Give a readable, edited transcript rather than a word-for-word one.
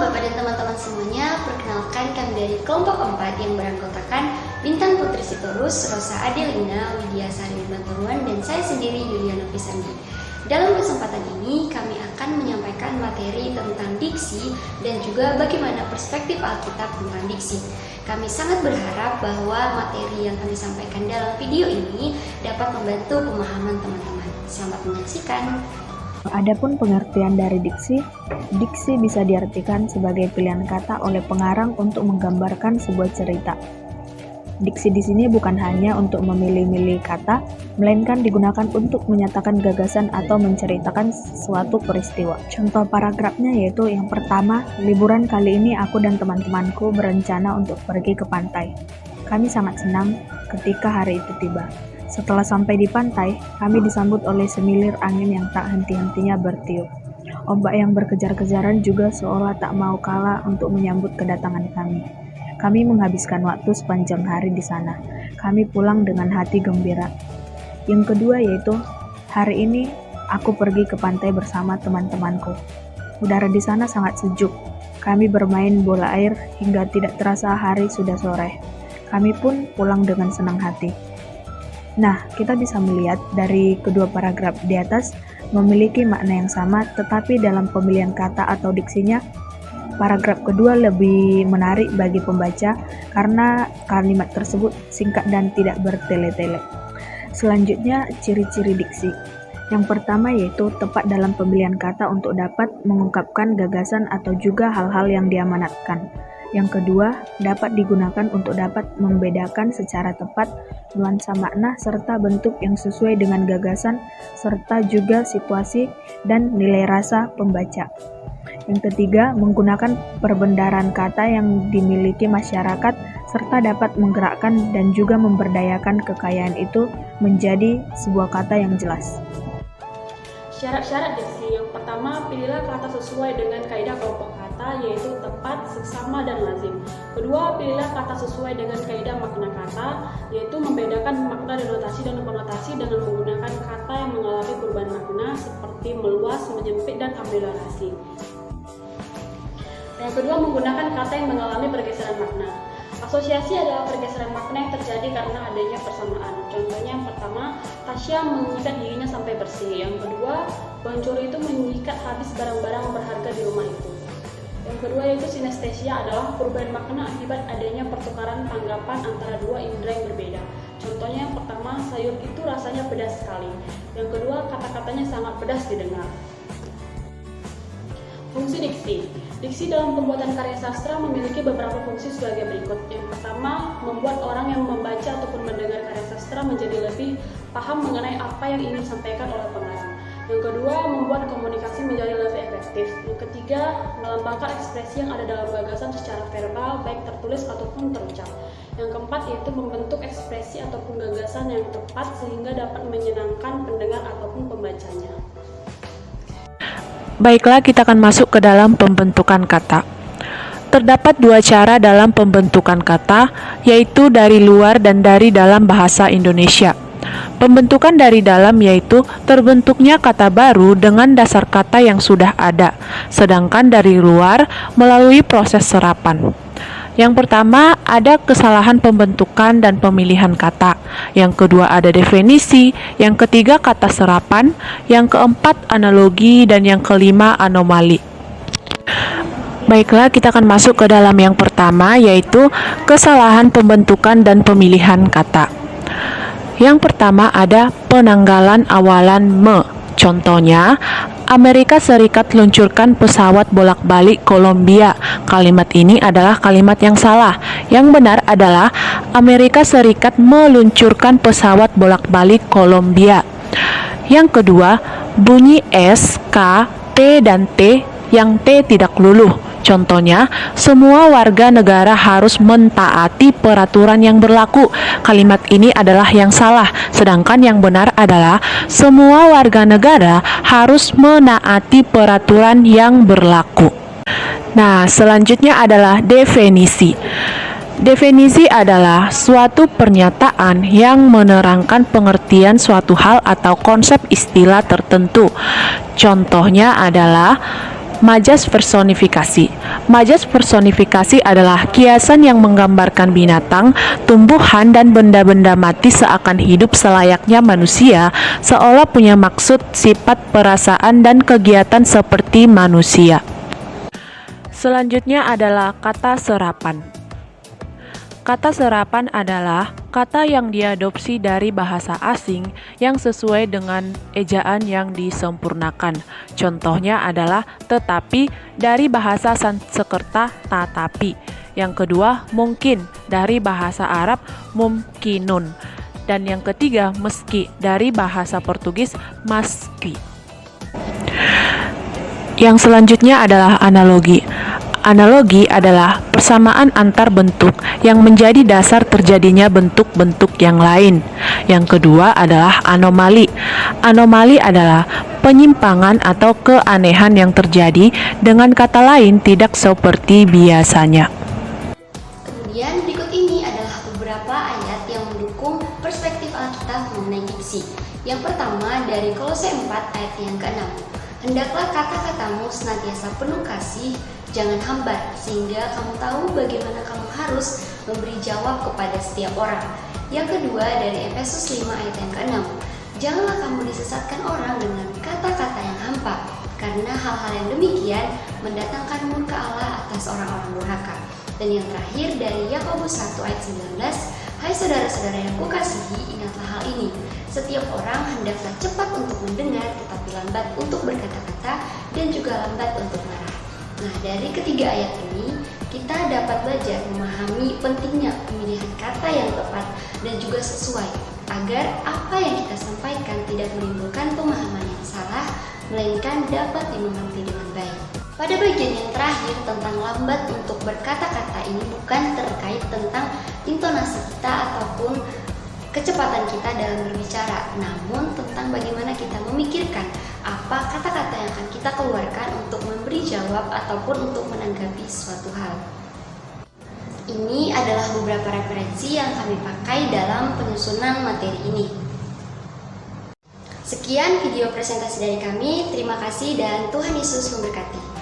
Bapak dan teman-teman semuanya, perkenalkan kami dari kelompok 4 yang beranggotakan Bintang Putri Sitorus, Rosa Adelina, Widya Sari Bantuan, dan saya sendiri Yuliana Pisandi. Dalam kesempatan ini kami akan menyampaikan materi tentang diksi dan juga bagaimana perspektif Alkitab tentang diksi. Kami sangat berharap bahwa materi yang kami sampaikan dalam video ini dapat membantu pemahaman teman-teman. Selamat menyaksikan. Adapun pengertian dari diksi, diksi bisa diartikan sebagai pilihan kata oleh pengarang untuk menggambarkan sebuah cerita. Diksi di sini bukan hanya untuk memilih-milih kata, melainkan digunakan untuk menyatakan gagasan atau menceritakan suatu peristiwa. Contoh paragrafnya yaitu yang pertama, liburan kali ini aku dan teman-temanku berencana untuk pergi ke pantai. Kami sangat senang ketika hari itu tiba. Setelah sampai di pantai, kami disambut oleh semilir angin yang tak henti-hentinya bertiup. Ombak yang berkejar-kejaran juga seolah tak mau kalah untuk menyambut kedatangan kami. Kami menghabiskan waktu sepanjang hari di sana. Kami pulang dengan hati gembira. Yang kedua yaitu, hari ini aku pergi ke pantai bersama teman-temanku. Udara di sana sangat sejuk. Kami bermain bola air hingga tidak terasa hari sudah sore. Kami pun pulang dengan senang hati. Nah, kita bisa melihat dari kedua paragraf di atas memiliki makna yang sama, tetapi dalam pemilihan kata atau diksinya, paragraf kedua lebih menarik bagi pembaca karena kalimat tersebut singkat dan tidak bertele-tele. Selanjutnya, ciri-ciri diksi. Yang pertama yaitu tepat dalam pemilihan kata untuk dapat mengungkapkan gagasan atau juga hal-hal yang diamanatkan. Yang kedua, dapat digunakan untuk dapat membedakan secara tepat nuansa makna serta bentuk yang sesuai dengan gagasan serta juga situasi dan nilai rasa pembaca. Yang ketiga, menggunakan perbendaharaan kata yang dimiliki masyarakat serta dapat menggerakkan dan juga memberdayakan kekayaan itu menjadi sebuah kata yang jelas. Syarat-syarat diksi. Yang pertama, pilihlah kata sesuai dengan kaidah kelompok kata, yaitu tepat, seksama, dan lazim. Kedua, pilihlah kata sesuai dengan kaidah makna kata, yaitu membedakan makna denotasi dan konotasi dengan menggunakan kata yang mengalami perubahan makna seperti meluas, menyempit, dan ameliorasi. Yang kedua, menggunakan kata yang mengalami pergeseran makna. Asosiasi adalah pergeseran makna yang terjadi karena adanya persamaan. Contohnya yang pertama, Tasya menyikat giginya sampai bersih. Yang kedua, pencuri itu menyikat habis barang-barang berharga di rumah itu. Yang kedua yaitu sinestesia adalah perubahan makna akibat adanya pertukaran tanggapan antara dua indera yang berbeda. Contohnya yang pertama, sayur itu rasanya pedas sekali. Yang kedua, kata-katanya sangat pedas didengar. Fungsi diksi. Diksi dalam pembuatan karya sastra memiliki beberapa fungsi sebagai berikut. Yang pertama, membuat orang yang membaca ataupun mendengar karya sastra menjadi lebih paham mengenai apa yang ingin disampaikan oleh pengarang. Yang kedua, membuat komunikasi menjadi lebih efektif. Yang ketiga, melambangkan ekspresi yang ada dalam gagasan secara verbal, baik tertulis ataupun terucap. Yang keempat, yaitu membentuk ekspresi ataupun gagasan yang tepat sehingga dapat menyenangkan pendengar ataupun pembacanya. Baiklah, kita akan masuk ke dalam pembentukan kata. Terdapat dua cara dalam pembentukan kata, yaitu dari luar dan dari dalam bahasa Indonesia. Pembentukan dari dalam yaitu terbentuknya kata baru dengan dasar kata yang sudah ada, sedangkan dari luar melalui proses serapan. Yang pertama, ada kesalahan pembentukan dan pemilihan kata. Yang kedua, ada definisi. Yang ketiga, kata serapan. Yang keempat, analogi. Dan yang kelima, anomali. Baiklah, kita akan masuk ke dalam yang pertama, yaitu kesalahan pembentukan dan pemilihan kata. Yang pertama, ada penanggalan awalan me. Contohnya, Amerika Serikat luncurkan pesawat bolak-balik Kolombia. Kalimat ini adalah kalimat yang salah. Yang benar adalah Amerika Serikat meluncurkan pesawat bolak-balik Kolombia. Yang kedua, bunyi S, K, P, dan T yang T tidak luluh. Contohnya, semua warga negara harus mentaati peraturan yang berlaku. Kalimat ini adalah yang salah, sedangkan yang benar adalah semua warga negara harus menaati peraturan yang berlaku. Nah, selanjutnya adalah definisi. Definisi adalah suatu pernyataan yang menerangkan pengertian suatu hal atau konsep istilah tertentu. Contohnya adalah Majas personifikasi. Majas personifikasi adalah kiasan yang menggambarkan binatang, tumbuhan, dan benda-benda mati seakan hidup selayaknya manusia, seolah punya maksud, sifat, perasaan, dan kegiatan seperti manusia. Selanjutnya adalah kata serapan. Kata serapan adalah kata yang diadopsi dari bahasa asing yang sesuai dengan ejaan yang disempurnakan. Contohnya adalah tetapi dari bahasa Sanskerta tatapi. Yang kedua, mungkin dari bahasa Arab mumkinun. Dan yang ketiga, meski dari bahasa Portugis maski. Yang selanjutnya adalah analogi. Analogi adalah persamaan antar bentuk yang menjadi dasar terjadinya bentuk-bentuk yang lain. Yang kedua adalah anomali. Anomali adalah penyimpangan atau keanehan yang terjadi, dengan kata lain tidak seperti biasanya. Kemudian berikut ini adalah beberapa ayat yang mendukung perspektif Alkitab mengenai diksi. Yang pertama dari Kolose 4 ayat yang ke-6. Hendaklah kata-katamu senantiasa penuh kasih, jangan hambar, sehingga kamu tahu bagaimana kamu harus memberi jawab kepada setiap orang. Yang kedua dari Efesus 5 ayat yang ke-6. Janganlah kamu disesatkan orang dengan kata-kata yang hampa, karena hal-hal yang demikian mendatangkan murka Allah atas orang-orang durhaka. Dan yang terakhir dari Yakobus 1 ayat 19. Hai saudara-saudara yang kukasihi, ingatlah hal ini. Setiap orang hendaklah cepat untuk mendengar, tetapi lambat untuk berkata-kata, dan juga lambat untuk marah. Nah, dari ketiga ayat ini, kita dapat belajar memahami pentingnya pemilihan kata yang tepat dan juga sesuai, agar apa yang kita sampaikan tidak menimbulkan pemahaman yang salah, melainkan dapat dimengerti dengan baik. Pada bagian yang terakhir tentang lambat untuk berkata-kata ini bukan terkait tentang intonasi kita ataupun kecepatan kita dalam berbicara, namun tentang bagaimana kita memikirkan apa kata-kata yang akan kita keluarkan untuk memberi jawab ataupun untuk menanggapi suatu hal. Ini adalah beberapa referensi yang kami pakai dalam penyusunan materi ini. Sekian video presentasi dari kami, terima kasih dan Tuhan Yesus memberkati.